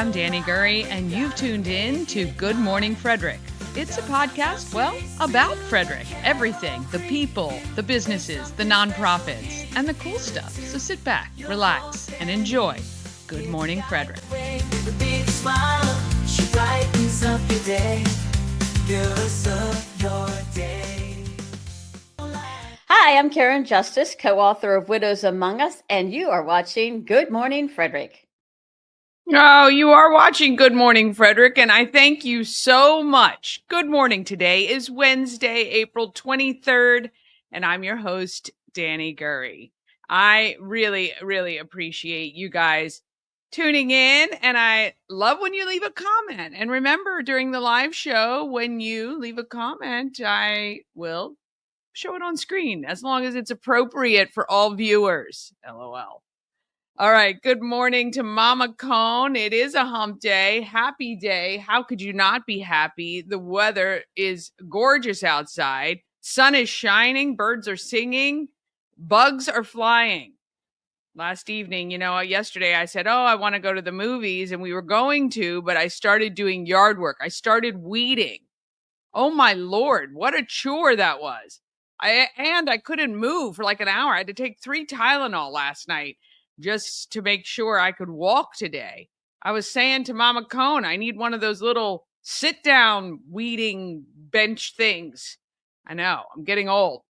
I'm Danny Gurry, and you've tuned in to Good Morning Frederick. It's a podcast, well, about Frederick. Everything, the people, the businesses, the nonprofits, and the cool stuff. So sit back, relax, and enjoy Good Morning Frederick. Hi, I'm Karen Justice, co-author of Widows Among Us, and you are watching Good Morning Frederick. Oh, you are watching Good Morning Frederick, and I thank you so much. Good morning. Today is Wednesday, April 23rd, and I'm your host, Danny Gurry. I really, really appreciate you guys tuning in, and I love when you leave a comment. And remember, during the live show, when you leave a comment, I will show it on screen as long as it's appropriate for all viewers. LOL. All right. Good morning to Mama Cone. It is a hump day. Happy day. How could you not be happy? The weather is gorgeous outside. Sun is shining. Birds are singing. Bugs are flying. Last evening, yesterday I said, I want to go to the movies, and we were going to, but I started doing yard work. I started weeding. Oh my Lord, what a chore that was. I couldn't move for like an hour. I had to take 3 Tylenol last night just to make sure I could walk today. I was saying to Mama Cone, I need one of those little sit down weeding bench things. I know, I'm getting old,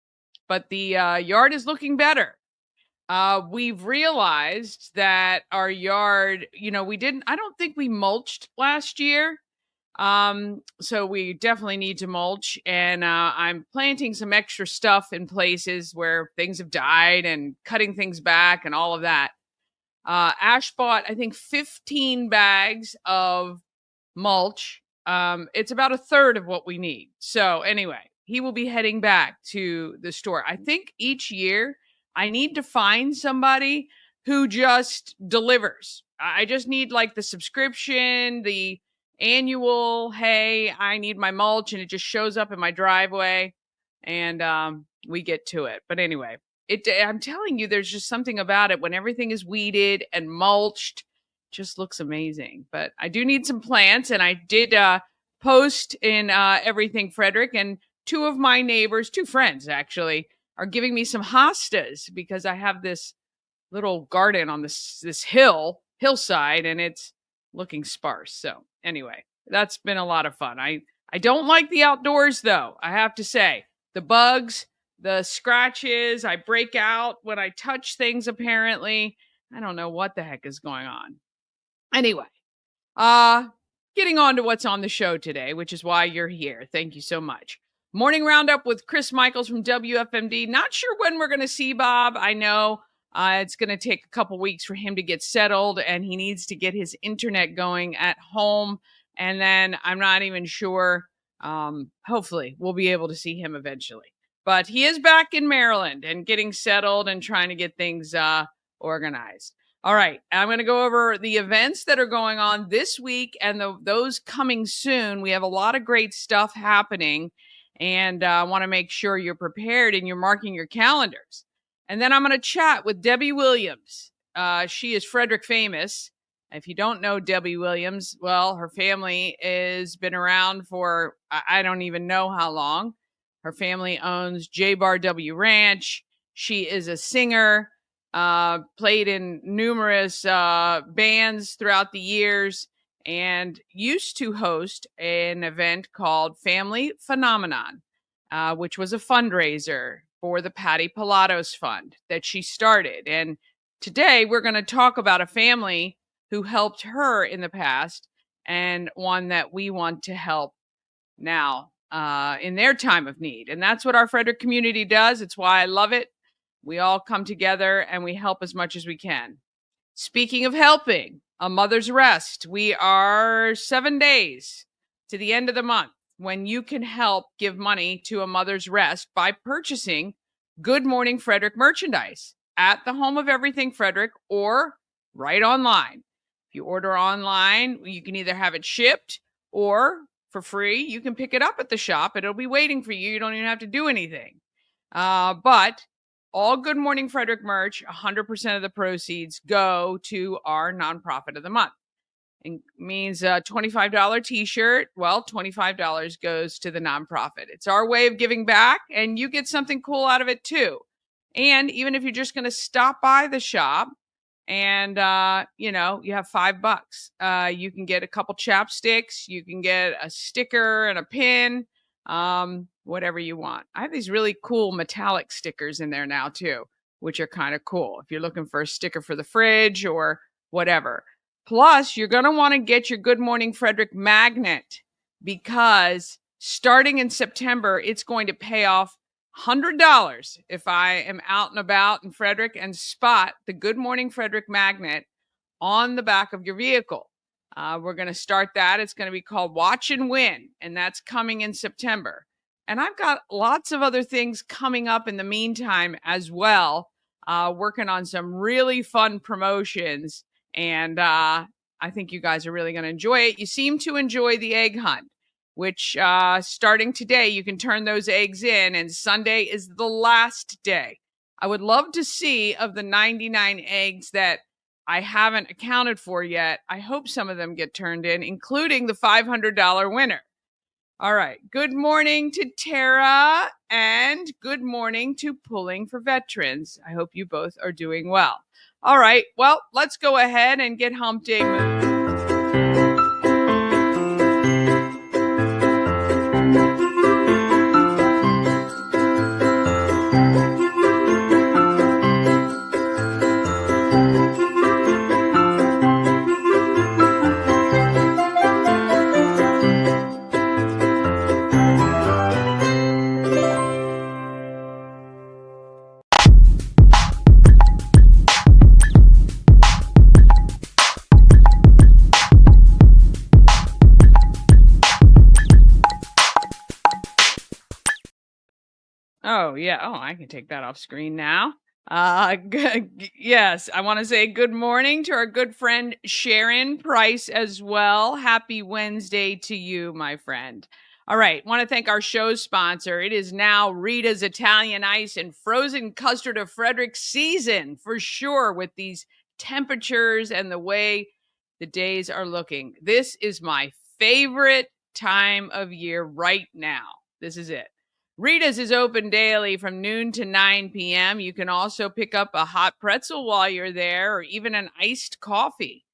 but the yard is looking better. We've realized that our yard, I don't think we mulched last year. So we definitely need to mulch, and I'm planting some extra stuff in places where things have died and cutting things back and all of that. Ash bought, I think, 15 bags of mulch. It's about a third of what we need. So anyway, he will be heading back to the store. I think each year I need to find somebody who just delivers. I just need like the subscription, the annual, hey, I need my mulch, and it just shows up in my driveway, and we get to it. But anyway, I'm telling you, there's just something about it when everything is weeded and mulched, just looks amazing. But I do need some plants, and I did post in Everything Frederick, and 2 of my neighbors, 2 friends actually, are giving me some hostas because I have this little garden on this hillside, and it's looking sparse. So anyway, that's been a lot of fun. I don't like the outdoors though. I have to say, the bugs, the scratches, I break out when I touch things apparently. I don't know what the heck is going on. Anyway, getting on to what's on the show today, which is why you're here. Thank you so much. Morning Roundup with Chris Michaels from WFMD. Not sure when we're going to see Bob. I know it's going to take a couple weeks for him to get settled, and he needs to get his internet going at home. And then I'm not even sure. Hopefully, we'll be able to see him eventually. But he is back in Maryland and getting settled and trying to get things organized. All right, I'm going to go over the events that are going on this week and those coming soon. We have a lot of great stuff happening, and I want to make sure you're prepared and you're marking your calendars. And then I'm going to chat with Debbie Williams. She is Frederick famous. If you don't know Debbie Williams, well, her family has been around for I don't even know how long. Her family owns J Bar W Ranch. She is a singer. Played in numerous bands throughout the years, and used to host an event called Family Phenomenon, which was a fundraiser for the Patty Pilatos Fund that she started. And today we're going to talk about a family who helped her in the past and one that we want to help now in their time of need. And that's what our Frederick community does. It's why I love it. We all come together and we help as much as we can. Speaking of helping, a Mother's Rest. We are 7 days to the end of the month when you can help give money to a Mother's Rest by purchasing Good Morning Frederick merchandise at the home of Everything Frederick or right online. If you order online, you can either have it shipped or for free, you can pick it up at the shop. It'll be waiting for you. You don't even have to do anything. But all Good Morning Frederick merch, 100% of the proceeds go to our nonprofit of the month. It means a $25 t-shirt. Well, $25 goes to the nonprofit. It's our way of giving back, and you get something cool out of it too. And even if you're just going to stop by the shop and you have $5, you can get a couple chapsticks, you can get a sticker and a pin, whatever you want. I have these really cool metallic stickers in there now too, which are kind of cool if you're looking for a sticker for the fridge or whatever. Plus, you're going to want to get your Good Morning Frederick magnet, because starting in September, it's going to pay off $100 if I am out and about in Frederick and spot the Good Morning Frederick magnet on the back of your vehicle. We're going to start that. It's going to be called Watch and Win, and that's coming in September. And I've got lots of other things coming up in the meantime as well, working on some really fun promotions. And I think you guys are really going to enjoy it. You seem to enjoy the egg hunt, which starting today, you can turn those eggs in, and Sunday is the last day. I would love to see, of the 99 eggs that I haven't accounted for yet, I hope some of them get turned in, including the $500 winner. All right. Good morning to Tara, and good morning to Pulling for Veterans. I hope you both are doing well. All right. Well, let's go ahead and get Hump Day moving. Oh, yeah. Oh, I can take that off screen now. Yes, I want to say good morning to our good friend Sharon Price as well. Happy Wednesday to you, my friend. All right, want to thank our show sponsor. It is now Rita's Italian Ice and Frozen Custard of Frederick season for sure, with these temperatures and the way the days are looking. This is my favorite time of year right now. This is it. Rita's is open daily from noon to 9 p.m. You can also pick up a hot pretzel while you're there, or even an iced coffee.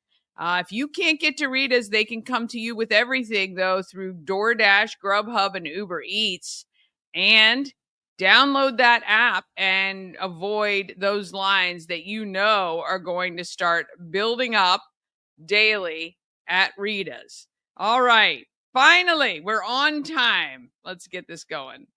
If you can't get to Rita's, they can come to you with everything, though, through DoorDash, Grubhub, and Uber Eats. And download that app and avoid those lines that you know are going to start building up daily at Rita's. All right. Finally, we're on time. Let's get this going.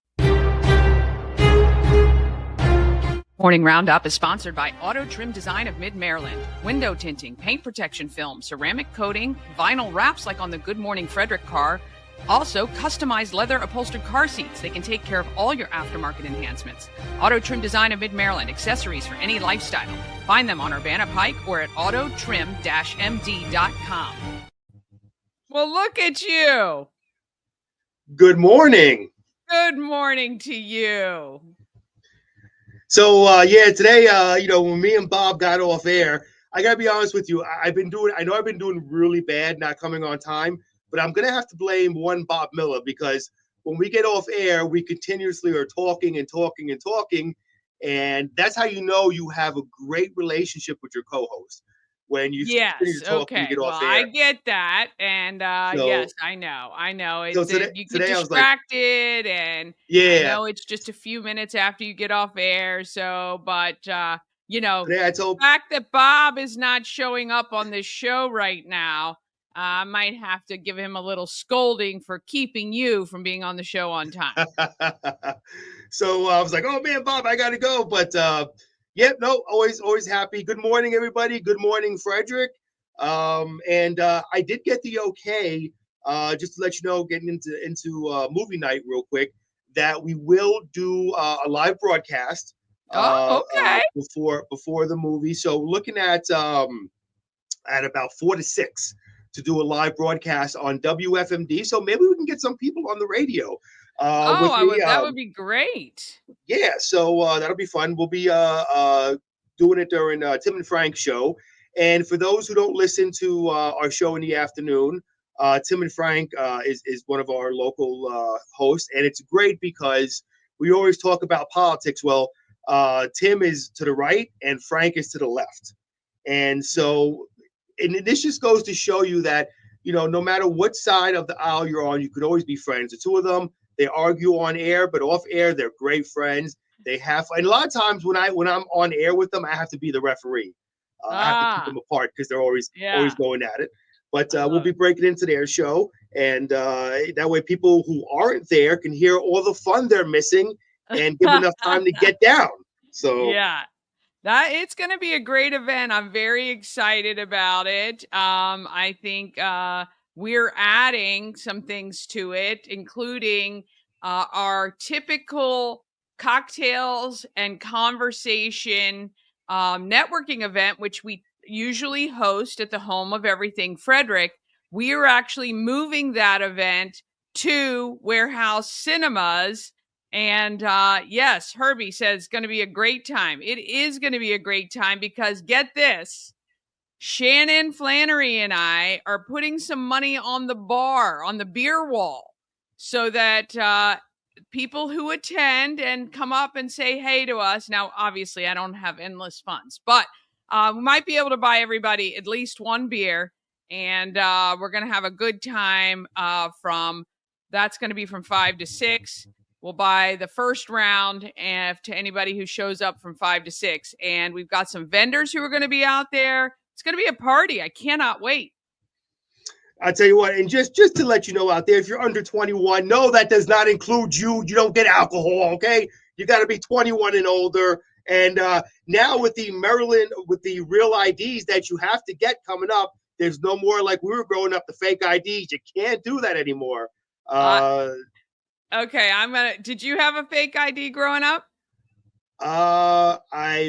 Morning Roundup is sponsored by Auto Trim Design of Mid-Maryland. Window tinting, paint protection film, ceramic coating, vinyl wraps like on the Good Morning Frederick car. Also, customized leather upholstered car seats. They can take care of all your aftermarket enhancements. Auto Trim Design of Mid-Maryland, accessories for any lifestyle. Find them on Urbana Pike or at autotrim-md.com. Well, look at you. Good morning. Good morning to you. So, today, when me and Bob got off air, I got to be honest with you. I know I've been doing really bad not coming on time, but I'm going to have to blame one Bob Miller, because when we get off air, we continuously are talking and talking and talking. And that's how you know you have a great relationship with your co-host. When you continue to talk when you get off air. I get that. And yes, I know. It's you get distracted, and I know it's just a few minutes after you get off air. So, but the fact that Bob is not showing up on this show right now, I might have to give him a little scolding for keeping you from being on the show on time. So I was like, oh man, Bob, I gotta go. But always happy. Good morning, everybody. Good morning, Frederick. And I did get the okay, just to let you know, getting into movie night real quick, that we will do a live broadcast. Okay. Before the movie. So looking at about 4 to 6 to do a live broadcast on WFMD. So maybe we can get some people on the radio. That would be great. Yeah, so that'll be fun. We'll be doing it during Tim and Frank's show. And for those who don't listen to our show in the afternoon, Tim and Frank is one of our local hosts, and it's great because we always talk about politics. Well, Tim is to the right and Frank is to the left, and so and this just goes to show you that no matter what side of the aisle you're on, you could always be friends. The two of them, they argue on air, but off air they're great friends. They have, and a lot of times when I'm on air with them, I have to be the referee. I have to keep them apart because they're always going at it. But we'll be breaking into their show, and that way people who aren't there can hear all the fun they're missing and give enough time to get down. So yeah. It's going to be a great event. I'm very excited about it. I think we're adding some things to it, including our typical cocktails and conversation networking event, which we usually host at the home of Everything Frederick. We are actually moving that event to Warehouse Cinemas. And yes, Herbie says it's going to be a great time. It is going to be a great time because get this, Shannon Flannery and I are putting some money on the bar, on the beer wall, so that people who attend and come up and say hey to us. Now, obviously, I don't have endless funds, but we might be able to buy everybody at least one beer, and we're going to have a good time that's going to be from 5 to 6. We'll buy the first round and to anybody who shows up from 5 to 6. And we've got some vendors who are going to be out there. It's going to be a party. I cannot wait. I'll tell you what, and just to let you know out there, if you're under 21, no, that does not include you. You don't get alcohol, okay? You got to be 21 and older. And now with the Maryland, with the real IDs that you have to get coming up, there's no more like we were growing up, the fake IDs. You can't do that anymore. Okay, did you have a fake ID growing up? My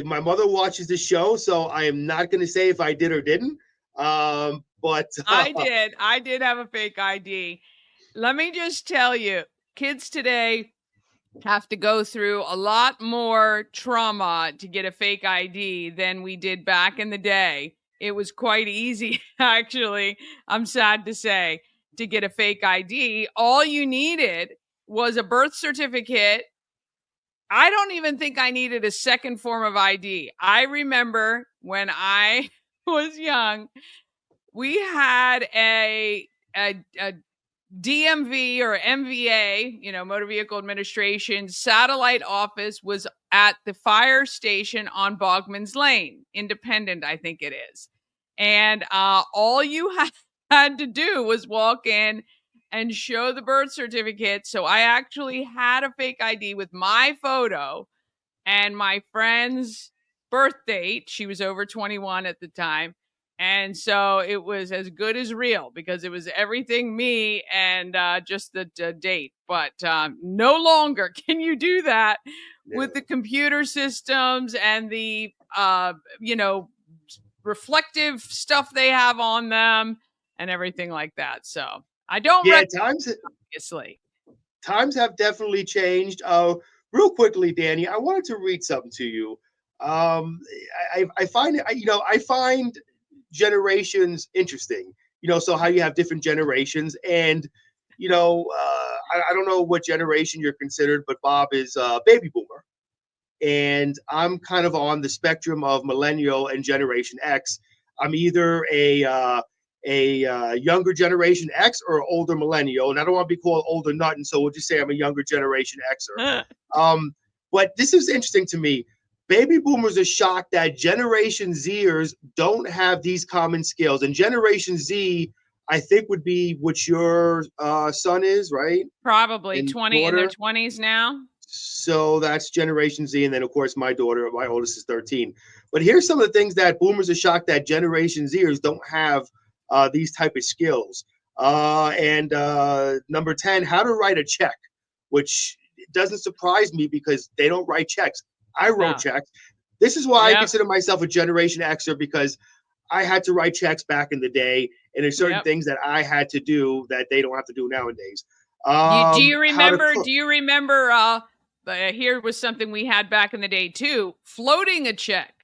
mother watches the show, so I am not going to say if I did or didn't. But I did have a fake ID. Let me just tell you, kids today have to go through a lot more trauma to get a fake ID than we did back in the day. It was quite easy, actually, I'm sad to say, to get a fake ID. All you needed was a birth certificate. I don't even think I needed a second form of ID. I remember when I was young, we had a DMV or MVA, Motor Vehicle Administration satellite office was at the fire station on Bogman's Lane, Independent, I think it is. And all you had to do was walk in and show the birth certificate. So I actually had a fake ID with my photo and my friend's birth date. She was over 21 at the time. And so it was as good as real because it was everything me and just the date. But no longer can you do that with the computer systems and the, reflective stuff they have on them and everything like that. So I don't recommend, obviously. Times have definitely changed. Real quickly, Danny, I wanted to read something to you. I find I find generations interesting. So how you have different generations, and I don't know what generation you're considered, but Bob is a baby boomer, and I'm kind of on the spectrum of millennial and Generation X. I'm either a younger Generation X or older millennial, and I don't want to be called older nothing, so we'll just say I'm a younger Generation Xer. But this is interesting to me. Baby boomers are shocked that Generation Zers don't have these common skills, and Generation Z, I think, would be what your son is, right? Probably 20 in their 20s now. So that's Generation Z, and then of course my daughter, my oldest, is 13. But here's some of the things that boomers are shocked that Generation Zers don't have these type of skills. And number 10, how to write a check, which doesn't surprise me because they don't write checks. I wrote checks. This is why I consider myself a Generation Xer, because I had to write checks back in the day, and there's certain things that I had to do that they don't have to do nowadays. Do you remember? Here was something we had back in the day too: floating a check.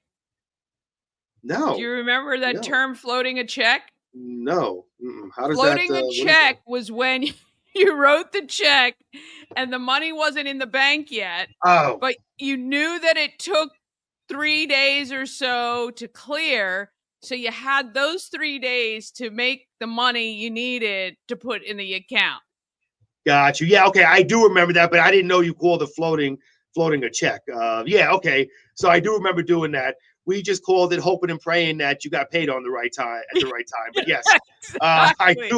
Do you No, remember that no, term floating a check? no. Mm-mm. How does that? Floating a What is that? check was when you wrote the check and the money wasn't in the bank yet, Oh, but you knew that it took 3 days or so to clear. So you had those 3 days to make the money you needed to put in the account. got you. Yeah, okay. I do remember that, but I didn't know you called it floating a check. Yeah, okay. So I do remember doing that. We just called it hoping and praying that you got paid on the right time at the right time. But yes, I Exactly.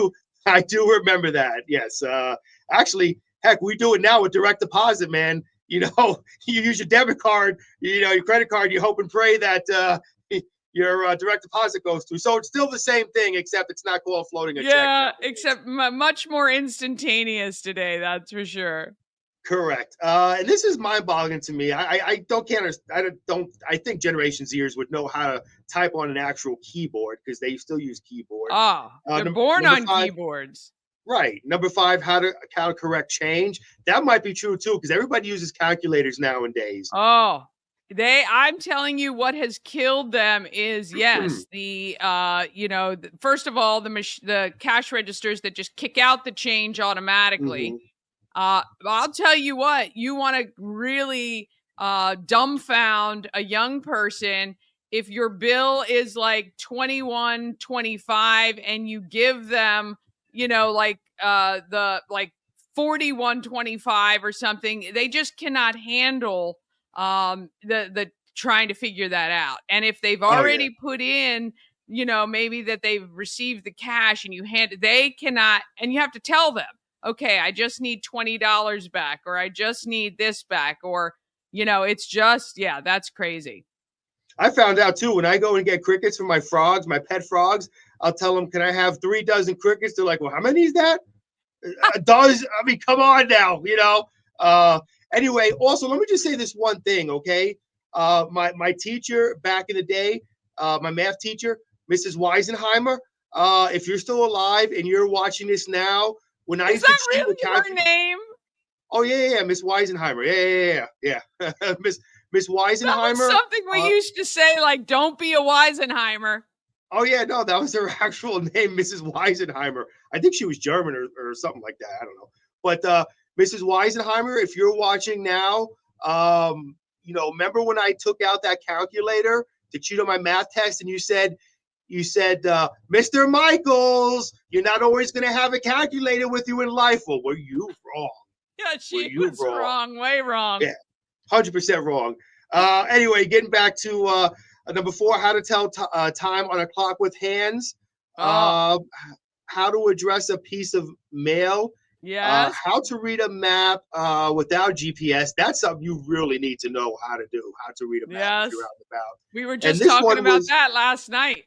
do remember that. Yes. Actually, heck, we do it now with direct deposit, man. You know, you use your debit card, your credit card, you hope and pray that your direct deposit goes through. So it's still the same thing, except it's not called floating a check Yeah, nowadays. except much more instantaneous today, that's for sure. Correct. And this is mind-boggling to me. I don't can't I think Generation Zers would know how to type on an actual keyboard because they still use keyboard. Oh, they're born Number on five, keyboards. right? Number five, how to correct change. That might be true too because everybody uses calculators nowadays. Oh, I'm telling you what has killed them is yes, first of all, the cash registers that just kick out the change automatically. Mm-hmm. I'll tell you what, you want to really dumbfound a young person if your bill is like 21.25 and you give them, the like 41.25 or something. They just cannot handle the trying to figure that out. And if they've Oh yeah. already put in, maybe that they've received the cash and they cannot, and you have to tell them, okay, I just need $20 back, or I just need this back, or, it's just, yeah, that's crazy. I found out too when I go and get crickets for my frogs, my pet frogs. I'll tell them, "Can I have 3 dozen crickets?" They're like, "Well, how many is that?" Does I mean, come on now, Uh, anyway, also let me just say this one thing, okay? My teacher back in the day, my math teacher, Mrs. Weisenheimer. If you're still alive and you're watching this now, when I Is used to that cheat with really her calculus, name? oh yeah, Miss Weisenheimer, yeah, Miss That was Weisenheimer. something we Uh, used to say, like, don't be a Weisenheimer. oh yeah, no, that was her actual name, Mrs. Weisenheimer. I think she was German or something like that. I don't know. But Mrs. Weisenheimer, if you're watching now, remember when I took out that calculator to cheat on my math test, and you said, Mr. Michaels, you're not always going to have a calculator with you in life. Well, were you wrong? Yeah, Were she you was wrong? wrong, way wrong. Yeah, 100% wrong. Anyway, getting back to number four, how to tell time on a clock with hands. Oh, Uh, how to address a piece of mail. yes, How to read a map without GPS. That's something you really need to know how to do. How to read a map if you're yes. out and about. We were And just this talking one about was that last night.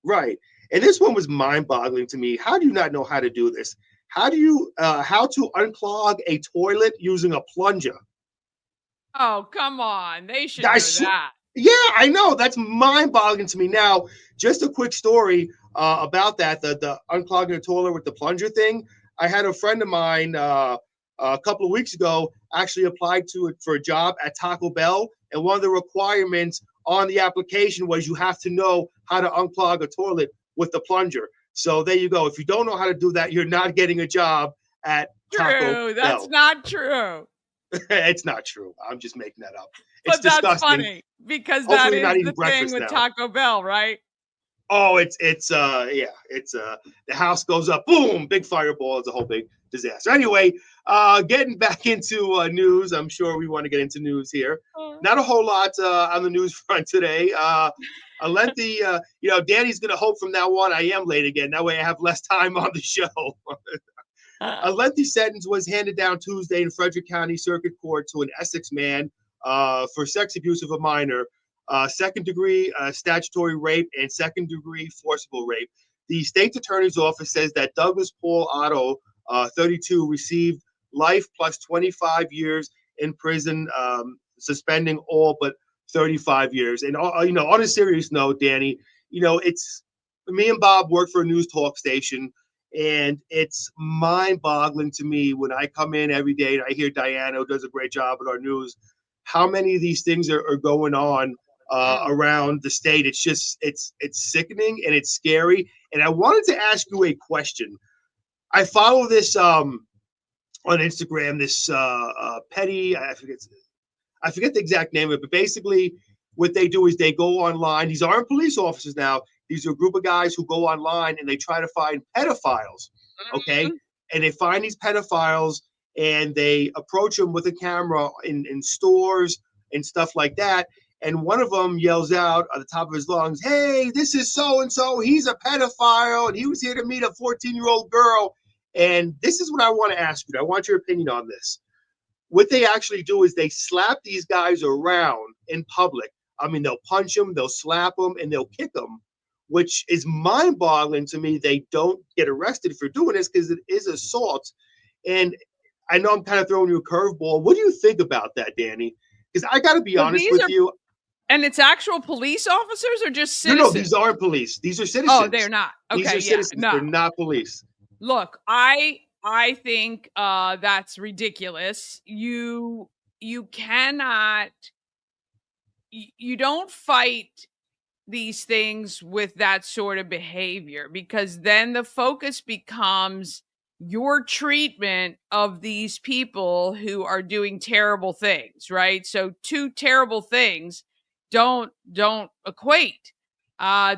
right. And this one was mind-boggling to me. How do you not know how to do this? How to unclog a toilet using a plunger? Oh, come on. They should I know sw- that. yeah, I know. That's mind-boggling to me. Now, just a quick story about that, the unclogging the toilet with the plunger thing. I had a friend of mine a couple of weeks ago actually applied to it for a job at Taco Bell, and one of the requirements on the application was you have to know how to unclog a toilet with the plunger. So there you go. If you don't know how to do that, you're not getting a job at Taco True. That's Bell. not true. It's not true. I'm just making that up. It's But that's disgusting. funny because that Hopefully, you're is not the eating thing breakfast with now. Taco Bell, right? Oh, it's yeah, it's the house goes up, boom, big fireball. It's a whole big disaster. Anyway, getting back into news. I'm sure we want to get into news here. Not a whole lot on the news front today. A lengthy, Danny's gonna hope from now on I am late again. That way I have less time on the show. A lengthy sentence was handed down Tuesday in Frederick County Circuit Court to an Essex man for sex abuse of a minor, second degree statutory rape, and second degree forcible rape. The state's attorney's office says that Douglas Paul Otto, 32, received life plus 25 years in prison, suspending all but 35 years. And, on a serious note, Danny, it's me and Bob work for a news talk station. And it's mind-boggling to me when I come in every day and I hear Diana, who does a great job with our news, how many of these things are going on around the state. It's just it's sickening and it's scary. And I wanted to ask you a question. I follow this on Instagram. This petty, I forget the exact name of it, but basically what they do is they go online. These aren't police officers now. These are a group of guys who go online and they try to find pedophiles. Okay, and they find these pedophiles and they approach them with a camera in stores and stuff like that. And one of them yells out at the top of his lungs, "Hey, this is so and so. He's a pedophile, and he was here to meet a 14-year-old girl." And this is what I want to ask you. I want your opinion on this. What they actually do is they slap these guys around in public. I mean, they'll punch them, they'll slap them, and they'll kick them, which is mind-boggling to me. They don't get arrested for doing this because it is assault. And I know I'm kind of throwing you a curveball. What do you think about that, Danny? Because I got to be honest with you. And it's actual police officers or just citizens? No, these aren't police. These are citizens. Oh, they're not. Okay, these are citizens. No. They're not police. Look, I think that's ridiculous. You cannot. You don't fight these things with that sort of behavior, because then the focus becomes your treatment of these people who are doing terrible things, right? So two terrible things don't equate.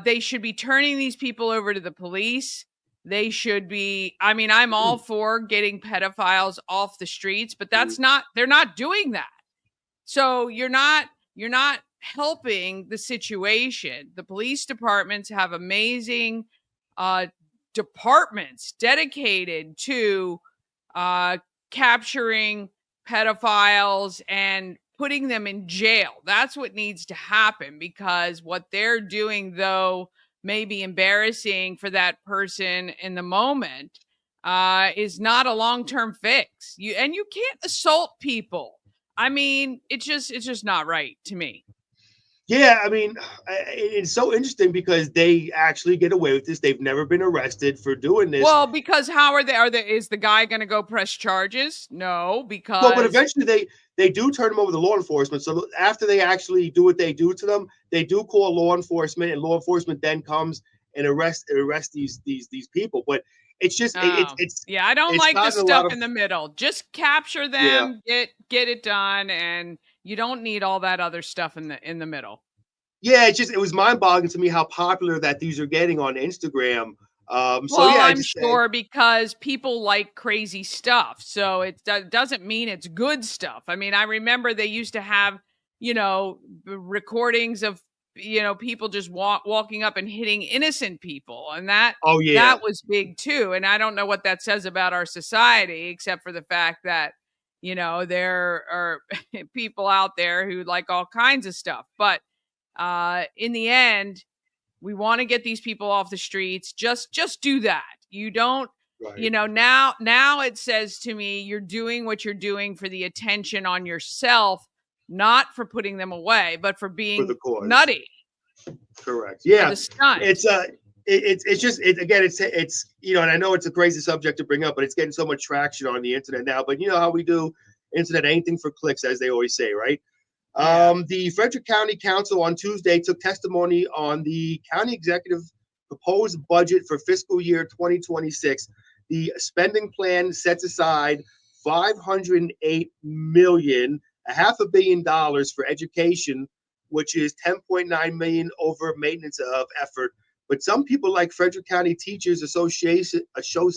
They should be turning these people over to the police. They should be, I mean, I'm all for getting pedophiles off the streets, but they're not doing that. So you're not helping the situation. The police departments have amazing departments dedicated to capturing pedophiles and putting them in jail. That's what needs to happen, because what they're doing, though, may be embarrassing for that person in the moment, is not a long-term fix. You can't assault people. I mean, it's just not right to me. Yeah, I mean, it's so interesting because they actually get away with this. They've never been arrested for doing this. Well, because how are they? Is the guy going to go press charges? No, because. Well, but eventually they do turn them over to law enforcement. So after they actually do what they do to them, they do call law enforcement, and law enforcement then comes and arrest these people. But it's just it's I don't like the stuff in the middle. Just capture them, get it done, and you don't need all that other stuff in the middle. Yeah, it was mind-boggling to me how popular that these are getting on Instagram. I'm sure because people like crazy stuff. So it doesn't mean it's good stuff. I mean, I remember they used to have, recordings of, people just walking up and hitting innocent people. And that was big too. And I don't know what that says about our society, except for the fact that, there are people out there who like all kinds of stuff. But in the end, we want to get these people off the streets. Just do that. You don't, now it says to me, you're doing what you're doing for the attention on yourself, not for putting them away, but for being nutty. Correct. Yeah. It's just and I know it's a crazy subject to bring up, but it's getting so much traction on the internet now. But you know how we do internet, anything for clicks, as they always say, right? The Frederick County Council on Tuesday took testimony on the county executive proposed budget for fiscal year 2026. The spending plan sets aside $508 million, $500 million for education, which is $10.9 million over maintenance of effort. But some people, like Frederick County Teachers Association president,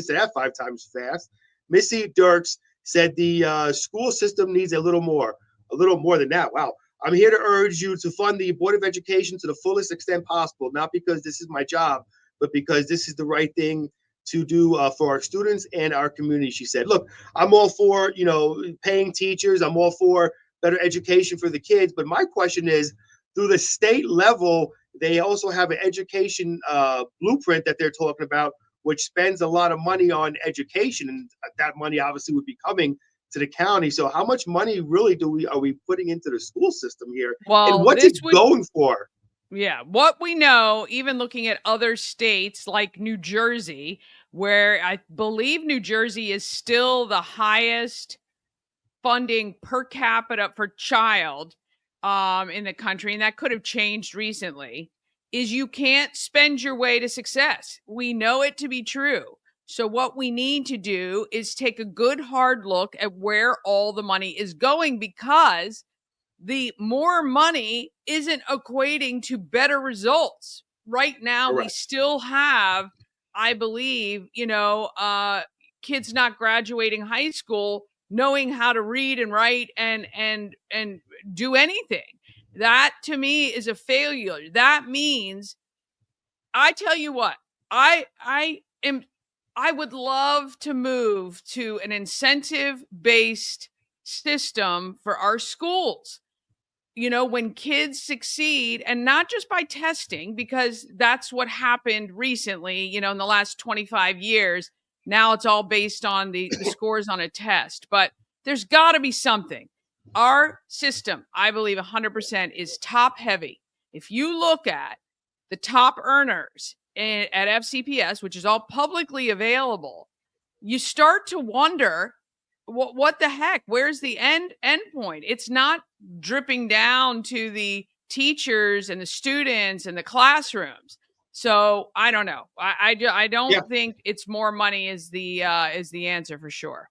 said that 5 times fast, Missy Dirks, said the school system needs a little more than that. Wow. I'm here to urge you to fund the Board of Education to the fullest extent possible, not because this is my job, but because this is the right thing to do for our students and our community, she said. Look, I'm all for, paying teachers. I'm all for better education for the kids. But my question is, through the state level, they also have an education blueprint that they're talking about, which spends a lot of money on education, and that money obviously would be coming to the county. So how much money really are we putting into the school system here? Well, and what's it going for? Yeah, what we know, even looking at other states like New Jersey, where I believe New Jersey is still the highest funding per capita for child in the country, and that could have changed recently, is you can't spend your way to success. We know it to be true. So what we need to do is take a good hard look at where all the money is going, because the more money isn't equating to better results. Right now, we Correct. still have, I believe, kids not graduating high school knowing how to read and write and do anything. That to me is a failure. That means, I tell you what, I would love to move to an incentive based system for our schools. When kids succeed, and not just by testing, because that's what happened recently, in the last 25 years. Now it's all based on the scores on a test, but there's got to be something. Our system, I believe 100%, is top heavy. If you look at the top earners at FCPS, which is all publicly available, you start to wonder, what the heck? Where's the end point? It's not dripping down to the teachers and the students and the classrooms. So I don't know. I don't think it's more money is the answer for sure.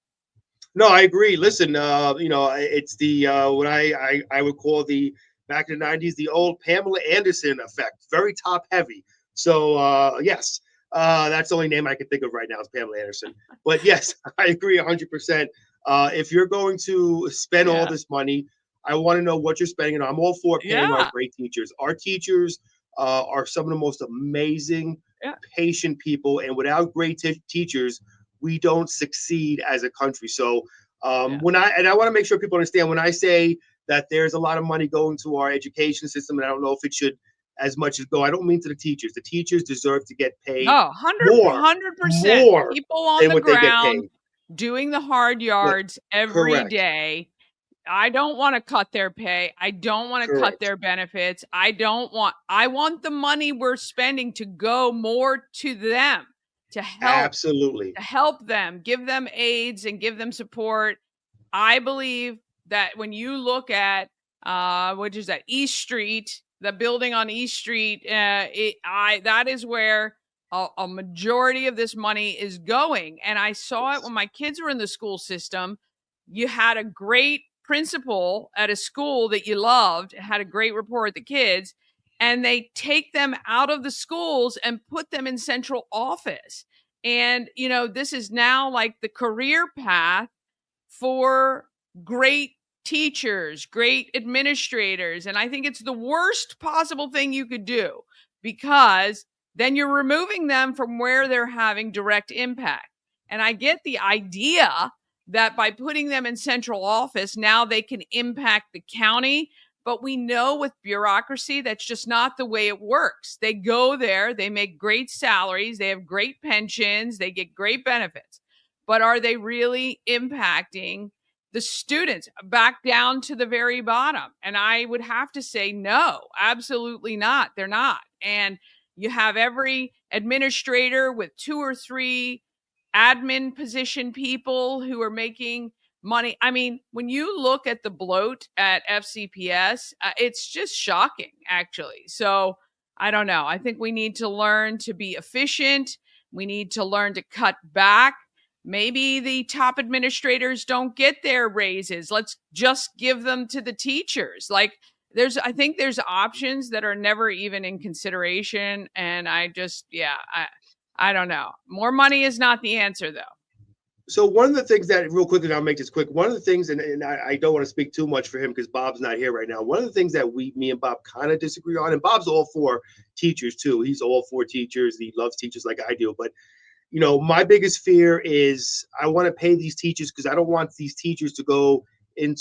No, I agree. Listen, it's the what I would call the back in the 90s, the old Pamela Anderson effect, very top heavy. So yes, that's the only name I can think of right now is Pamela Anderson. But yes, I agree 100%. If you're going to spend all this money, I want to know what you're spending. And I'm all for paying our great teachers. Our teachers are some of the most amazing, patient people. And without great teachers, we don't succeed as a country. So I want to make sure people understand when I say that there's a lot of money going to our education system, and I don't know if it should as much as go. I don't mean to the teachers. The teachers deserve to get paid 100%. more people on than the what they get ground paid. doing the hard yards every day. I don't want to cut their pay. I don't want to cut their benefits. I want the money we're spending to go more to them, to help them, give them aids and give them support. I believe that when you look at which is that East Street, the building on East Street, that is where a majority of this money is going. And I saw it when my kids were in the school system. You had a great principal at a school that you loved, had a great rapport with the kids, and they take them out of the schools and put them in central office. And, this is now like the career path for great teachers, great administrators. And I think it's the worst possible thing you could do, because then you're removing them from where they're having direct impact. And I get the idea that by putting them in central office, now they can impact the county. But we know with bureaucracy, that's just not the way it works. They go there, they make great salaries, they have great pensions, they get great benefits. But are they really impacting the students back down to the very bottom? And I would have to say, no, absolutely not. They're not. And you have every administrator with 2 or 3 admin position people who are making money. I mean, when you look at the bloat at FCPS, it's just shocking, actually. So I don't know. I think we need to learn to be efficient. We need to learn to cut back. Maybe the top administrators don't get their raises. Let's just give them to the teachers. Like, I think there's options that are never even in consideration. And I don't know. More money is not the answer, though. So one of the things that, real quickly, I'll make this quick. One of the things, and I don't want to speak too much for him because Bob's not here right now. One of the things that me and Bob kind of disagree on, and Bob's all for teachers too. He's all for teachers. He loves teachers like I do. But my biggest fear is I want to pay these teachers because I don't want these teachers to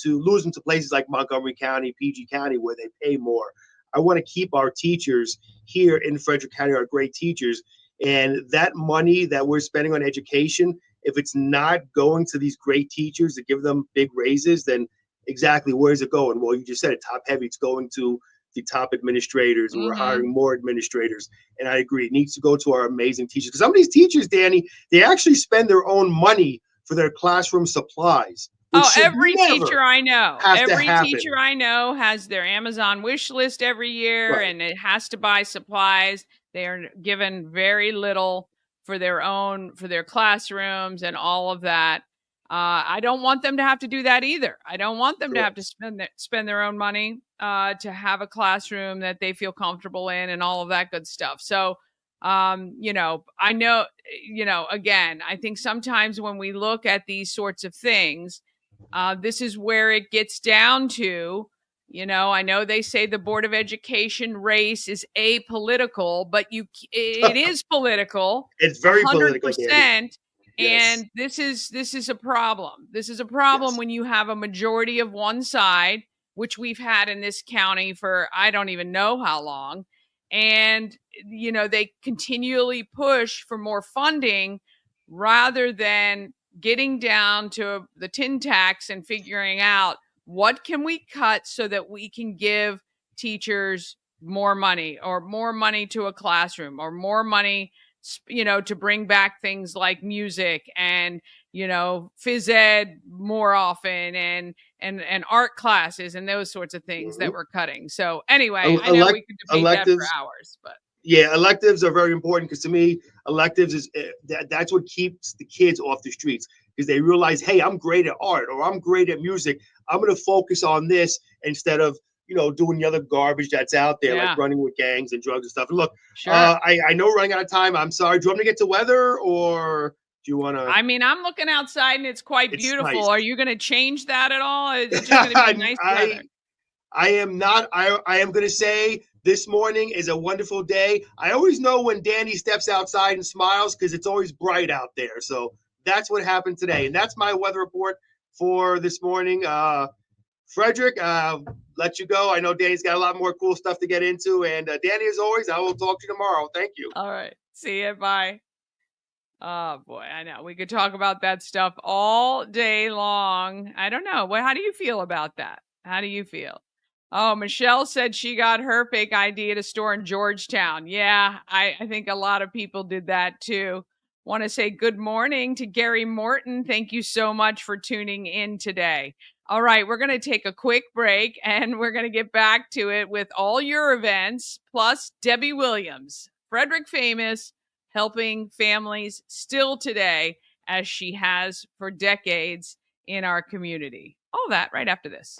lose them to places like Montgomery County, PG County, where they pay more. I want to keep our teachers here in Frederick County, our great teachers. And that money that we're spending on education, if it's not going to these great teachers to give them big raises, then exactly where is it going? Well, you just said it, top heavy. It's going to the top administrators. Mm-hmm. We're hiring more administrators. And I agree. It needs to go to our amazing teachers. Because some of these teachers, Danny, they actually spend their own money for their classroom supplies. which Oh, should every never teacher I know, have to every happen. teacher I know has their Amazon wish list every year, Right. and it has to buy supplies. They are given very little for their classrooms and all of that. I don't want them to have to do that either. I don't want them to have to Correct. spend their own money to have a classroom that they feel comfortable in and all of that good stuff. So, I know, again, I think sometimes when we look at these sorts of things, this is where it gets down to, I know they say the Board of Education race is apolitical, but it is political, It's a very hundred political, Danny. percent. Yes. And this is a problem. This is a problem Yes. when you have a majority of one side, which we've had in this county for I don't even know how long. And they continually push for more funding rather than getting down to the tin tacks and figuring out what can we cut so that we can give teachers more money or more money to a classroom or more money to bring back things like music and phys ed more often and art classes and those sorts of things that Mhm. we're cutting. So anyway, I know we Elect could debate that for electives. hours, but Yeah, electives are very important because to me, electives is that's what keeps the kids off the streets because they realize, hey, I'm great at art or I'm great at music. I'm going to focus on this instead of doing the other garbage that's out there, like yeah, running with gangs and drugs and stuff. And look, sure. I know we're running out of time. I'm sorry. Do you want me to get to weather or do you want to? I mean, I'm looking outside and it's quite It's beautiful. nice. Are you going to change that at all? Is it just going to be nice I weather? I am not. I am going to say this morning is a wonderful day. I always know when Danny steps outside and smiles because it's always bright out there. So that's what happened today. And that's my weather report for this morning. Frederick, let you go. I know Danny's got a lot more cool stuff to get into. And Danny, as always, I will talk to you tomorrow. Thank you. All right. See you. Bye. Oh boy, I know. We could talk about that stuff all day long. I don't know. How do you feel about that? How do you feel? Oh, Michelle said she got her fake ID at a store in Georgetown. Yeah, I think a lot of people did that too. Want to say good morning to Gary Morton. Thank you so much for tuning in today. All right, we're going to take a quick break and we're going to get back to it with all your events plus Debbie Williams, Frederick Famous, helping families still today as she has for decades in our community. All that right after this.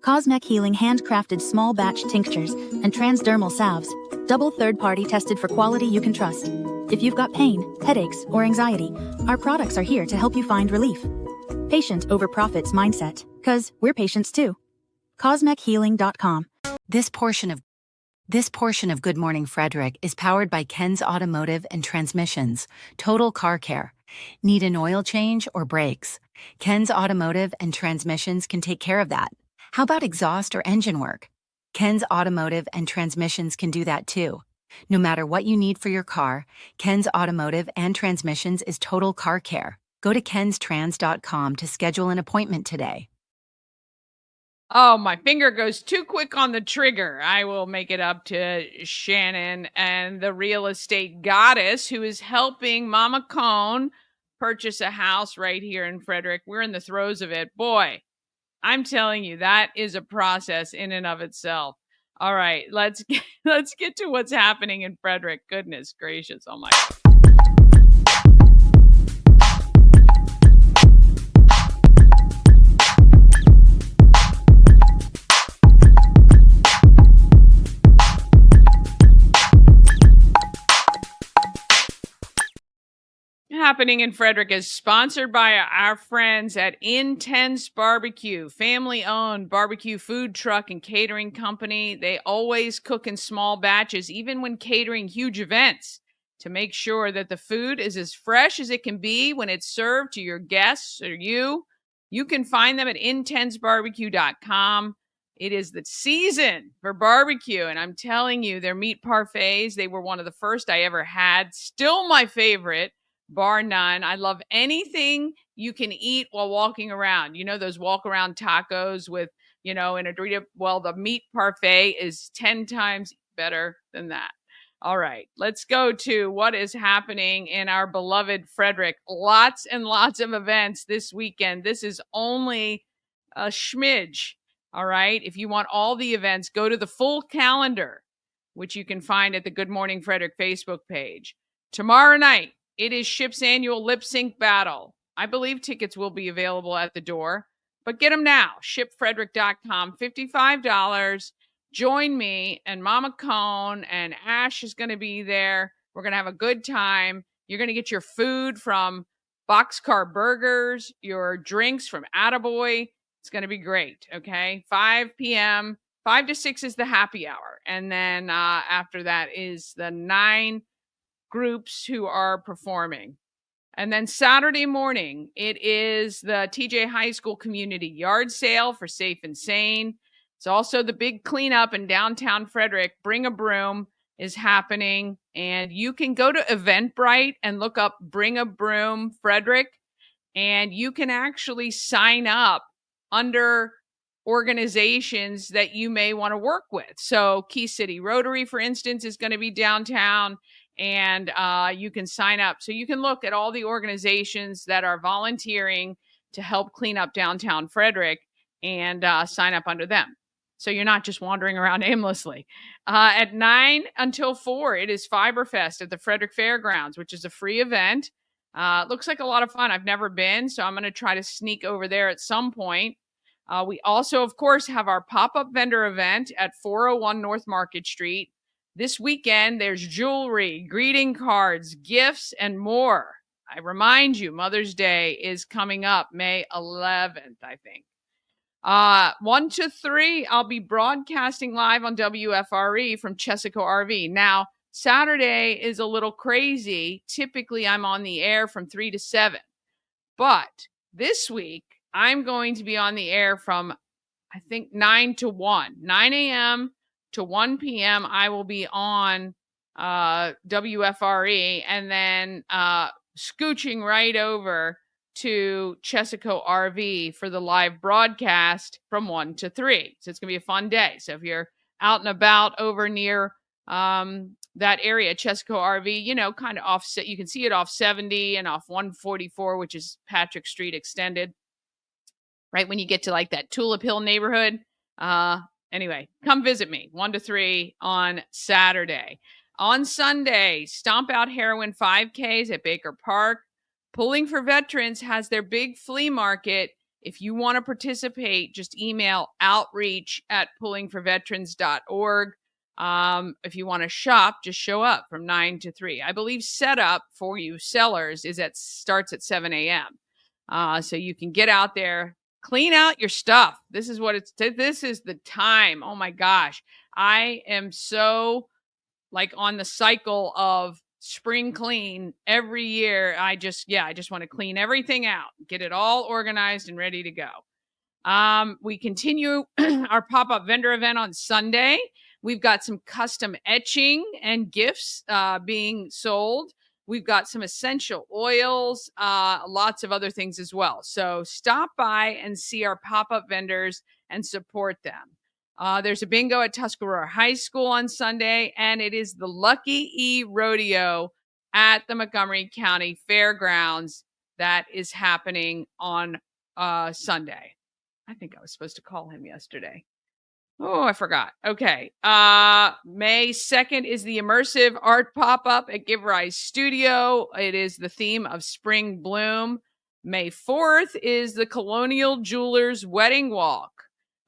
Cosmec Healing handcrafted small batch tinctures and transdermal salves, double third-party tested for quality you can trust. If you've got pain, headaches, or anxiety, our products are here to help you find relief. Patient over profits mindset, 'cause we're patients too. CosmecHealing.com. This portion of Good Morning Frederick is powered by Ken's Automotive and Transmissions, Total Car Care. Need an oil change or brakes? Ken's Automotive and Transmissions can take care of that. How about exhaust or engine work? Ken's Automotive and Transmissions can do that too. No matter what you need for your car, Ken's Automotive and Transmissions is Total Car Care. Go to kenstrans.com to schedule an appointment today. Oh, my finger goes too quick on the trigger. I will make it up to Shannon and the real estate goddess who is helping Mama Cone purchase a house right here in Frederick. We're in the throes of it. Boy, I'm telling you, that is a process in and of itself. All right, let's get to what's happening in Frederick. Goodness gracious. Oh my God. Happening in Frederick is sponsored by our friends at Intense Barbecue, family-owned barbecue food truck and catering company. They always cook in small batches, even when catering huge events, to make sure that the food is as fresh as it can be when it's served to your guests or you. You can find them at intensebarbecue.com. It is the season for barbecue, and I'm telling you, their meat parfaits, they were one of the first I ever had. Still my favorite, bar none. I love anything you can eat while walking around. You know, those walk around tacos with, in a Dorito. Well, the meat parfait is 10 times better than that. All right, let's go to what is happening in our beloved Frederick. Lots and lots of events this weekend. This is only a smidge. All right. If you want all the events, go to the full calendar, which you can find at the Good Morning Frederick Facebook page. Tomorrow night, it is Ship's annual lip sync battle. I believe tickets will be available at the door, but get them now. ShipFrederick.com, $55. Join me and Mama Cone and Ash is going to be there. We're going to have a good time. You're going to get your food from Boxcar Burgers, your drinks from Attaboy. It's going to be great. Okay. 5 p.m., 5 to 6 is the happy hour. And then after that is the 9 groups who are performing. And then Saturday morning, it is the TJ High School Community Yard Sale for Safe and Sane. It's also the big cleanup in downtown Frederick. Bring a Broom is happening. And you can go to Eventbrite and look up Bring a Broom Frederick. And you can actually sign up under organizations that you may want to work with. So Key City Rotary, for instance, is going to be downtown, and you can sign up. So you can look at all the organizations that are volunteering to help clean up downtown Frederick and sign up under them. So you're not just wandering around aimlessly. At 9 until 4, it is Fiberfest at the Frederick Fairgrounds, which is a free event. Looks like a lot of fun. I've never been, so I'm going to try to sneak over there at some point. We also, of course, have our pop-up vendor event at 401 North Market Street. This weekend, there's jewelry, greeting cards, gifts, and more. I remind you, Mother's Day is coming up May 11th, I think. 1 to 3, I'll be broadcasting live on WFRE from Chesaco RV. Now, Saturday is a little crazy. Typically, I'm on the air from 3 to 7. But this week, I'm going to be on the air from, I think, 9 to 1. 9 a.m. to 1 p.m. I will be on WFRE, and then scooching right over to Chesaco RV for the live broadcast from 1 to 3. So it's going to be a fun day. So if you're out and about over near that area, Chesaco RV, kind of offset, you can see it off 70 and off 144, which is Patrick Street Extended, right when you get to like that Tulip Hill neighborhood. Anyway, come visit me 1 to 3 on Saturday. On Sunday, Stomp Out Heroin 5Ks at Baker Park. Pulling for Veterans has their big flea market. If you want to participate, just email outreach@pullingforveterans.org. If you want to shop, just show up from 9 to 3. I believe setup for you sellers starts at 7 a.m. So you can get out there, clean out your stuff. This is the time. Oh my gosh. I am so on the cycle of spring clean every year. I just want to clean everything out, get it all organized and ready to go. We continue our pop-up vendor event on Sunday. We've got some custom etching and gifts being sold. We've got some essential oils, lots of other things as well. So stop by and see our pop-up vendors and support them. There's a bingo at Tuscarora High School on Sunday, and it is the Lucky E Rodeo at the Montgomery County Fairgrounds that is happening on Sunday. I think I was supposed to call him yesterday. Oh, I forgot. Okay. May 2nd is the immersive art pop-up at Give Rise Studio. It is the theme of Spring Bloom. May 4th is the Colonial Jewelers Wedding Walk.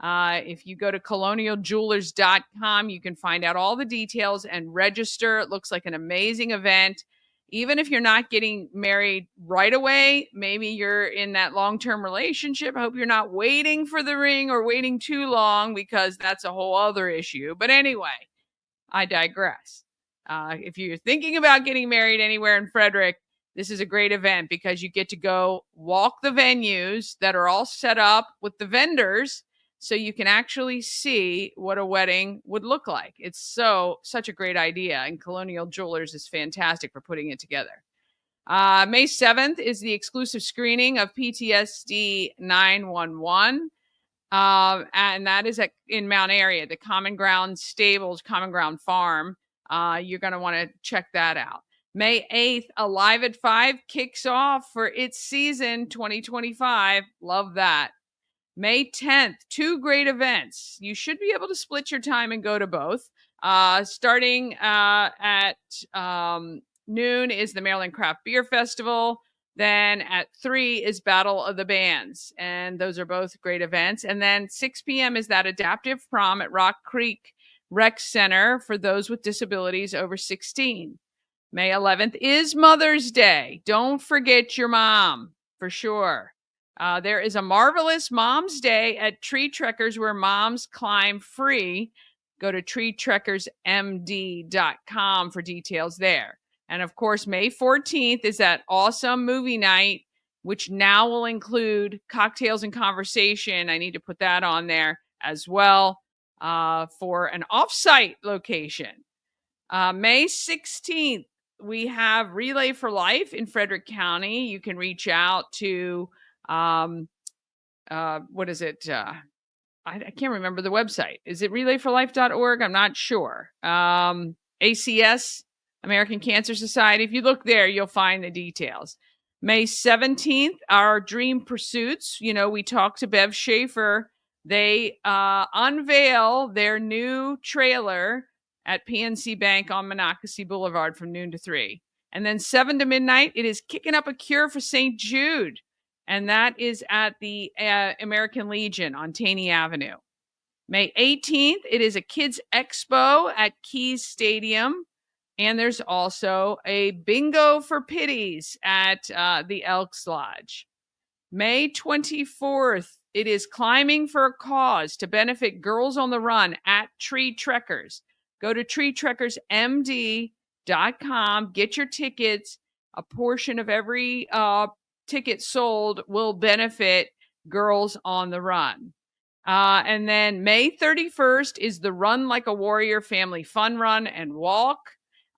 If you go to colonialjewelers.com, you can find out all the details and register. It looks like an amazing event. Even if you're not getting married right away, maybe you're in that long-term relationship. I hope you're not waiting for the ring or waiting too long, because that's a whole other issue. But anyway, I digress. If you're thinking about getting married anywhere in Frederick, this is a great event because you get to go walk the venues that are all set up with the vendors so you can actually see what a wedding would look like. It's such a great idea, and Colonial Jewelers is fantastic for putting it together. May 7th is the exclusive screening of PTSD 911. And that is in Mount Airy, the Common Ground Stables, Common Ground Farm. You're going to want to check that out. May 8th, Alive at 5 kicks off for its season 2025. Love that. May 10th, 2 great events. You should be able to split your time and go to both. Starting at noon is the Maryland Craft Beer Festival. Then at 3 is Battle of the Bands. And those are both great events. And then 6 p.m. is that adaptive prom at Rock Creek Rec Center for those with disabilities over 16. May 11th is Mother's Day. Don't forget your mom, for sure. There is a marvelous Mom's Day at Tree Trekkers where moms climb free. Go to treetrekkersmd.com for details there. And of course, May 14th is that awesome movie night, which now will include cocktails and conversation. I need to put that on there as well for an off-site location. May 16th, we have Relay for Life in Frederick County. You can reach out to, what is it? I can't remember the website. Is it relayforlife.org? I'm not sure. ACS, American Cancer Society. If you look there, you'll find the details. May 17th, our Dream Pursuits. You know, we talked to Bev Schaefer. They unveil their new trailer at PNC Bank on Monocacy Boulevard from noon to 3. And then 7 to midnight, it is Kicking Up a Cure for St. Jude. And that is at the American Legion on Taney Avenue. May 18th, it is a Kids Expo at Keys Stadium. And there's also a Bingo for Pitties at the Elks Lodge. May 24th, it is Climbing for a Cause to benefit Girls on the Run at Tree Trekkers. Go to treetrekkersmd.com, get your tickets. A portion of every ticket sold will benefit Girls on the Run. And then May 31st is the Run Like a Warrior Family Fun Run and Walk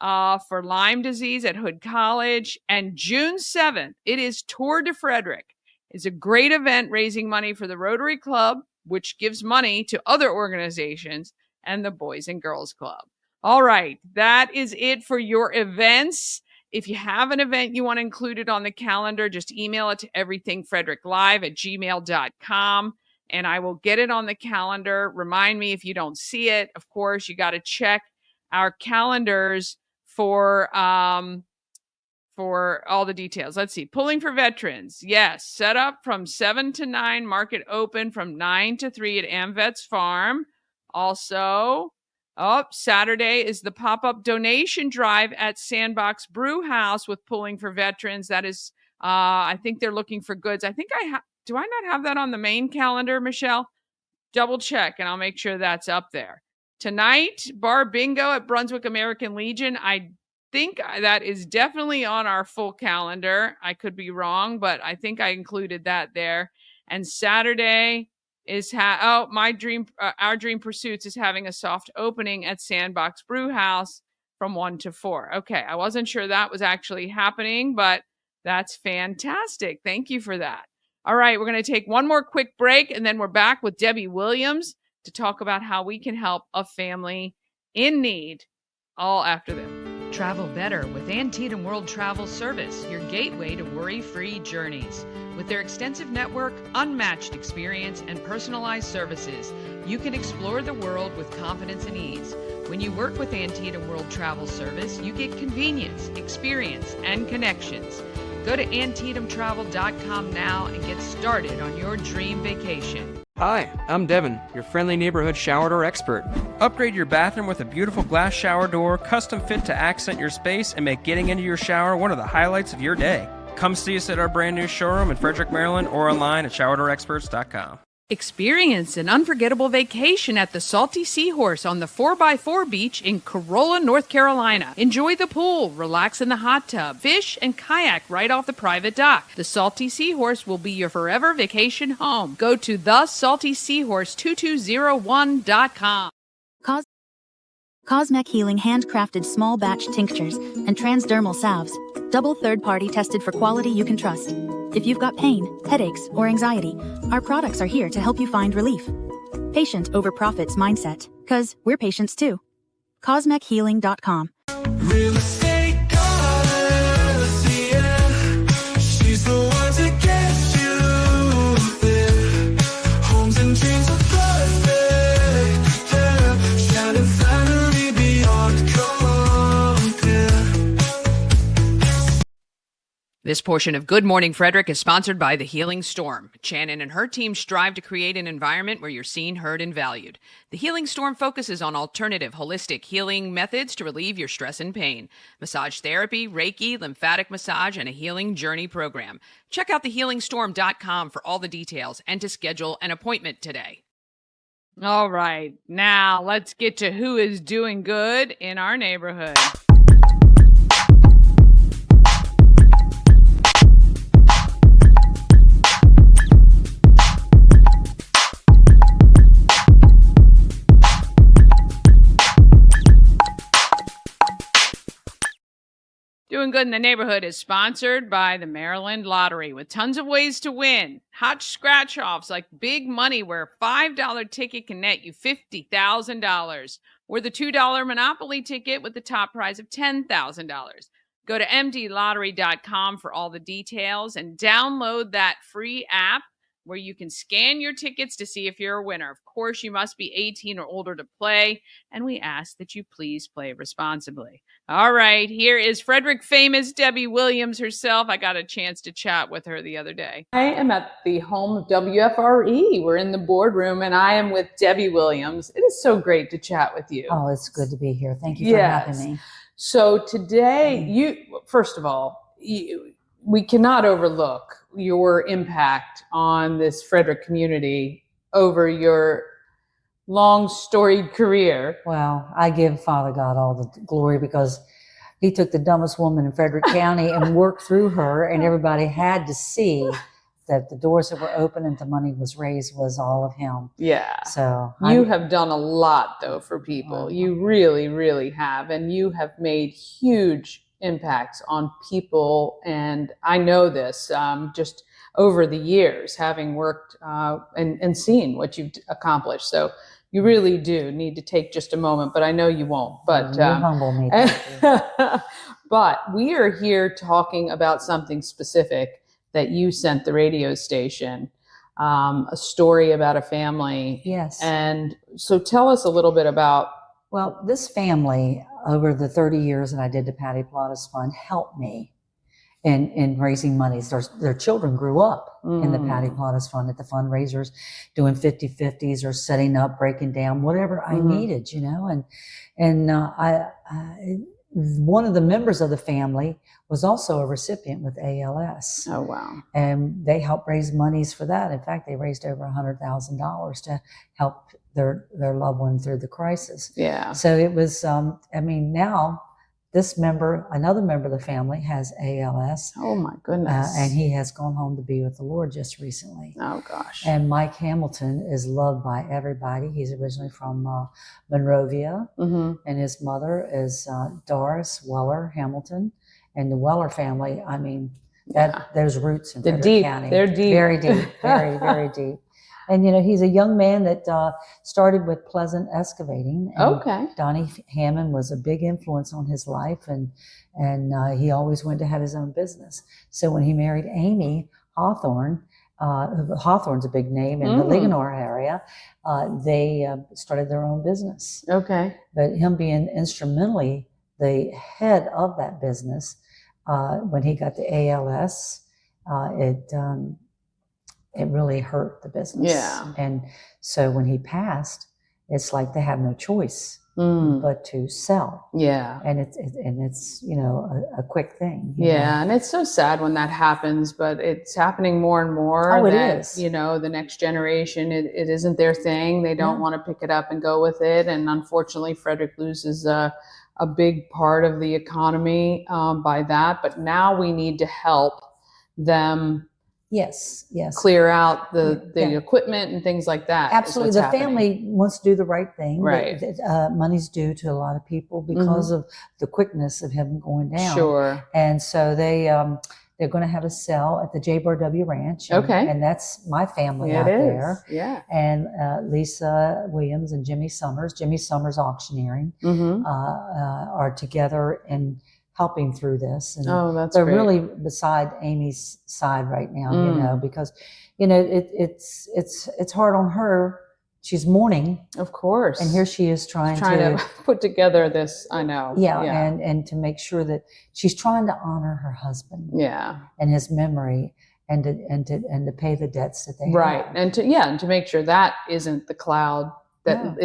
for Lyme disease at Hood College. And June 7th, it is Tour de Frederick. It's a great event raising money for the Rotary Club, which gives money to other organizations, and the Boys and Girls Club. All right, that is it for your events. If you have an event you want included on the calendar, just email it to everythingfredericklive@gmail.com, and I will get it on the calendar. Remind me if you don't see it. Of course, you got to check our calendars for all the details. Let's see. Pulling for Veterans. Yes, set up from 7 to 9, market open from 9 to 3 at AmVets Farm. Also, Saturday is the pop-up donation drive at Sandbox Brew House with Pulling for Veterans. That is, I think they're looking for goods. I think do I not have that on the main calendar, Michelle? Double check and I'll make sure that's up there. Tonight, Bar Bingo at Brunswick American Legion. I think that is definitely on our full calendar. I could be wrong, but I think I included that there. And Saturday is our Dream Pursuits is having a soft opening at Sandbox Brew House from 1 to 4. Okay, I wasn't sure that was actually happening, but that's fantastic. Thank you for that. All right, we're going to take one more quick break, and then we're back with Debbie Williams to talk about how we can help a family in need. All after this. Travel better with Antietam World Travel Service, your gateway to worry-free journeys. With their extensive network, unmatched experience, and personalized services, you can explore the world with confidence and ease. When you work with Antietam World Travel Service, you get convenience, experience, and connections. Go to AntietamTravel.com now and get started on your dream vacation. Hi, I'm Devin, your friendly neighborhood shower door expert. Upgrade your bathroom with a beautiful glass shower door, custom fit to accent your space and make getting into your shower one of the highlights of your day. Come see us at our brand new showroom in Frederick, Maryland, or online at showerdoorexperts.com. Experience an unforgettable vacation at the Salty Seahorse on the 4x4 beach in Corolla, North Carolina. Enjoy the pool, relax in the hot tub, fish, and kayak right off the private dock. The Salty Seahorse will be your forever vacation home. Go to thesaltyseahorse2201.com. Cosmec Healing handcrafted small batch tinctures and transdermal salves, double third-party tested for quality you can trust. If you've got pain, headaches, or anxiety, our products are here to help you find relief. Patient over profits mindset, 'cause we're patients too. CosmecHealing.com. Real estate goddess, yeah. She's the one to get you there. Homes and dreams are perfect, yeah. Shining finally beyond compare. This portion of Good Morning Frederick is sponsored by The Healing Storm. Shannon and her team strive to create an environment where you're seen, heard, and valued. The Healing Storm focuses on alternative, holistic healing methods to relieve your stress and pain. Massage therapy, Reiki, lymphatic massage, and a healing journey program. Check out thehealingstorm.com for all the details and to schedule an appointment today. All right, now let's get to who is doing good in our neighborhood. Doing Good in the Neighborhood is sponsored by the Maryland Lottery with tons of ways to win. Hot scratch-offs like big money where a $5 ticket can net you $50,000 or the $2 Monopoly ticket with the top prize of $10,000. Go to mdlottery.com for all the details and download that free app where you can scan your tickets to see if you're a winner. Of course, you must be 18 or older to play, and we ask that you please play responsibly. All right, here is Frederick famous Debbie Williams herself. I got a chance to chat with her the other day. I am at the home of WFRE. We're in the boardroom, and I am with Debbie Williams. It is so great to chat with you. Oh, it's good to be here. Thank you for having me. So today, first of all, we cannot overlook your impact on this Frederick community over your long storied career. Well, I give Father God all the glory because he took the dumbest woman in Frederick County and worked through her, and everybody had to see that the doors that were open and the money was raised was all of him. Yeah. So you have done a lot though for people. You really, really have. And you have made huge impacts on people. And I know this just over the years, having worked and seen what you've accomplished. So you really do need to take just a moment, but I know you won't. But you humble me. but we are here talking about something specific that you sent the radio station, a story about a family. Yes. And so tell us a little bit about. Well, this family, over the 30 years that I did the Patty Pilates Fund, helped me in raising money. Their children grew up in the Patty Pilates Fund at the fundraisers, doing 50-50s or setting up, breaking down, whatever I needed, you know. And I one of the members of the family was also a recipient with ALS. Oh, wow. And they helped raise monies for that. In fact, they raised over $100,000 to help their loved one through the crisis. Yeah. So it was, now another member of the family has ALS. Oh my goodness. And he has gone home to be with the Lord just recently. Oh gosh. And Mike Hamilton is loved by everybody. He's originally from Monrovia, and his mother is Doris Weller Hamilton. And the Weller family, I mean, those roots in Frederick County. They're deep. Very deep, very, very deep. And, you know, he's a young man that started with Pleasant Excavating. And okay. Donnie Hammond was a big influence on his life, and he always wanted to have his own business. So when he married Amy Hawthorne, Hawthorne's a big name in the Linganore area, they started their own business. Okay. But him being instrumentally the head of that business, when he got the ALS, it really hurt the business. Yeah. And so when he passed, it's like they have no choice but to sell. Yeah. And it's a quick thing. Yeah, and it's so sad when that happens, but it's happening more and more. Oh, it that, is. the next generation, it isn't their thing. They don't want to pick it up and go with it. And unfortunately, Frederick loses a big part of the economy by that. But now we need to help them Yes. clear out the Yeah. equipment and things like that. Absolutely. The family wants to do the right thing. Right. Money's due to a lot of people because of the quickness of him going down. Sure. And so they're going to have a sale at the J. Ranch. And that's my family out there. Yeah. And Lisa Williams and Jimmy Summers Auctioneering are together and helping through this. And that's they're great. really beside Amy's side right now, because it's hard on her. She's mourning, of course, and here she is trying to put together this. I know, and to make sure that she's trying to honor her husband, and his memory, and to pay the debts that they have. And to make sure that isn't the cloud that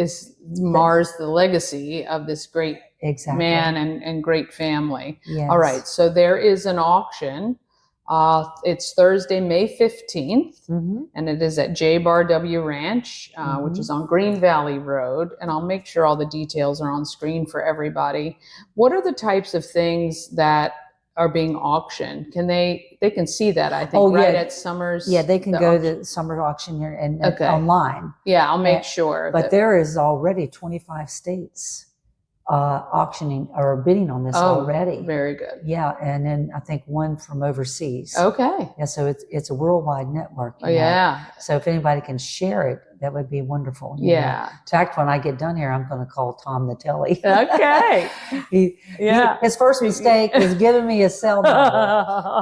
mars the legacy of this great man and great family. Yes. All right, so there is an auction. It's Thursday, May 15th, and it is at J. Ranch, which is on Green Valley Road. And I'll make sure all the details are on screen for everybody. What are the types of things that are being auctioned? They can see that, I think, at Summers. Yeah, they can go to Summers Auction and online. Yeah, I'll make sure. But there is already 25 states auctioning or bidding on this already. Very good. Yeah, and then I think one from overseas. Okay. Yeah, so it's a worldwide network. Yeah. So if anybody can share it, that would be wonderful. Yeah. In fact, when I get done here, I'm going to call Tom the Telly. Okay. His first mistake was giving me a cell number.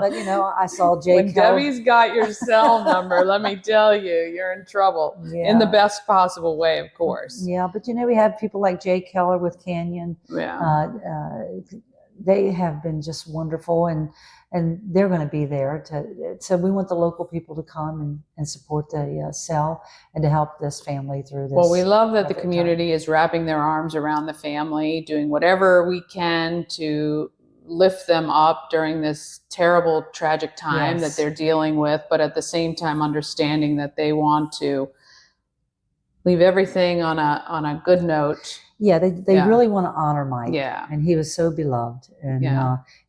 But I saw Jay When Keller. Debbie's got your cell number, let me tell you, you're in trouble. In the best possible way, of course. Yeah, but we have people like Jay Keller with Canyon. Yeah. They have been just wonderful, and they're going to be there so we want the local people to come and support the sale and to help this family through this. Well, we love that the community is wrapping their arms around the family, doing whatever we can to lift them up during this terrible, tragic time that they're dealing with, but at the same time understanding that they want to leave everything on a good note. Yeah, they really want to honor Mike. Yeah. And he was so beloved. And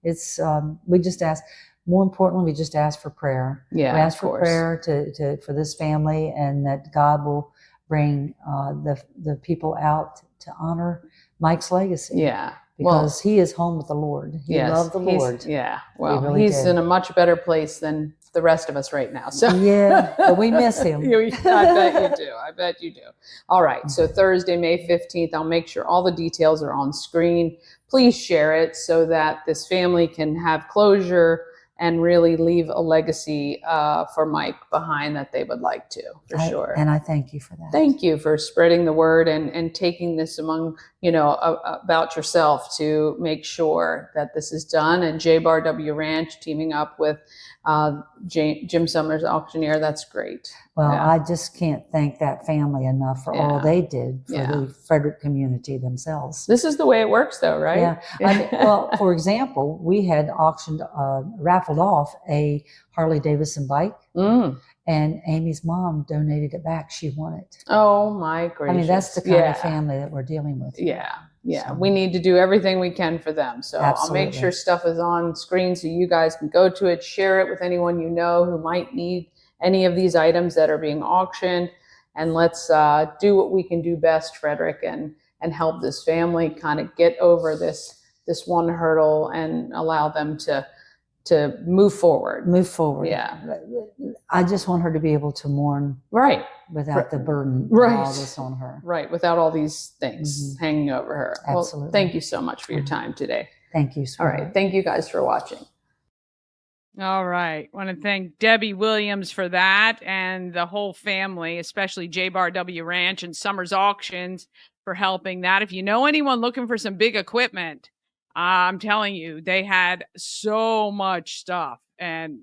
it's we just ask, more importantly, we just ask for prayer. Yeah. We ask for prayer for this family, and that God will bring the people out to honor Mike's legacy. Yeah. Because he is home with the Lord. He loved the Lord. Well, really he's did. in a much better place than the rest of us right now. So but we miss him. I bet you do. All right. So Thursday, May 15th, I'll make sure all the details are on screen. Please share it so that this family can have closure and really leave a legacy for Mike behind that they would like to, for sure. And I thank you for that. Thank you for spreading the word and taking this among, about yourself to make sure that this is done. And J. Ranch teaming up with Jim Summers Auctioneer. That's great. Well, I just can't thank that family enough for all they did for the Frederick community themselves. This is the way it works, though, right? Yeah. Well, for example, we had raffled off a Harley Davidson bike, and Amy's mom donated it back. She won it. Oh, my gracious. I mean, that's the kind of family that we're dealing with. Yeah, we need to do everything we can for them. So Absolutely. I'll make sure stuff is on screen so you guys can go to it, share it with anyone you know who might need any of these items that are being auctioned. And let's do what we can do best, Frederick, and help this family kind of get over this one hurdle and allow them to move forward. Yeah. I just want her to be able to mourn without the burden of all this on her. Right, without all these things hanging over her. Absolutely. Well, thank you so much for your time today. Thank you, All sweetheart. right, thank you guys for watching. All right. Want to thank Debbie Williams for that, and the whole family, especially J. Ranch and Summers Auctions, for helping that. If you know anyone looking for some big equipment, I'm telling you, they had so much stuff, and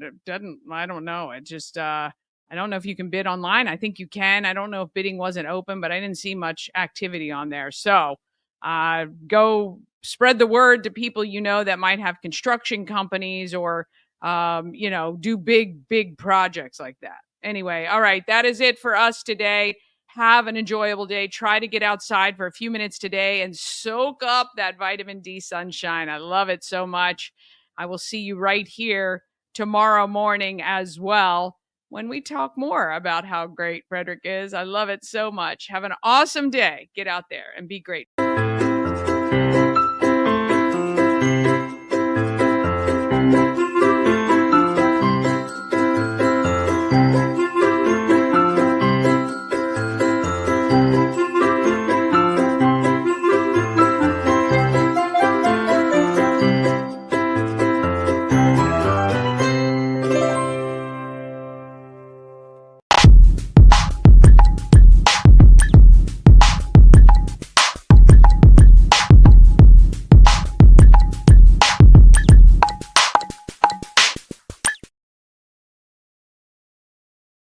it doesn't, I don't know. It just, I don't know if you can bid online. I think you can. I don't know if bidding wasn't open, but I didn't see much activity on there. So go spread the word to people you know that might have construction companies or, do big projects like that. Anyway, all right, that is it for us today. Have an enjoyable day. Try to get outside for a few minutes today and soak up that vitamin D sunshine. I love it so much. I will see you right here tomorrow morning as well when we talk more about how great Frederick is. I love it so much. Have an awesome day. Get out there and be great.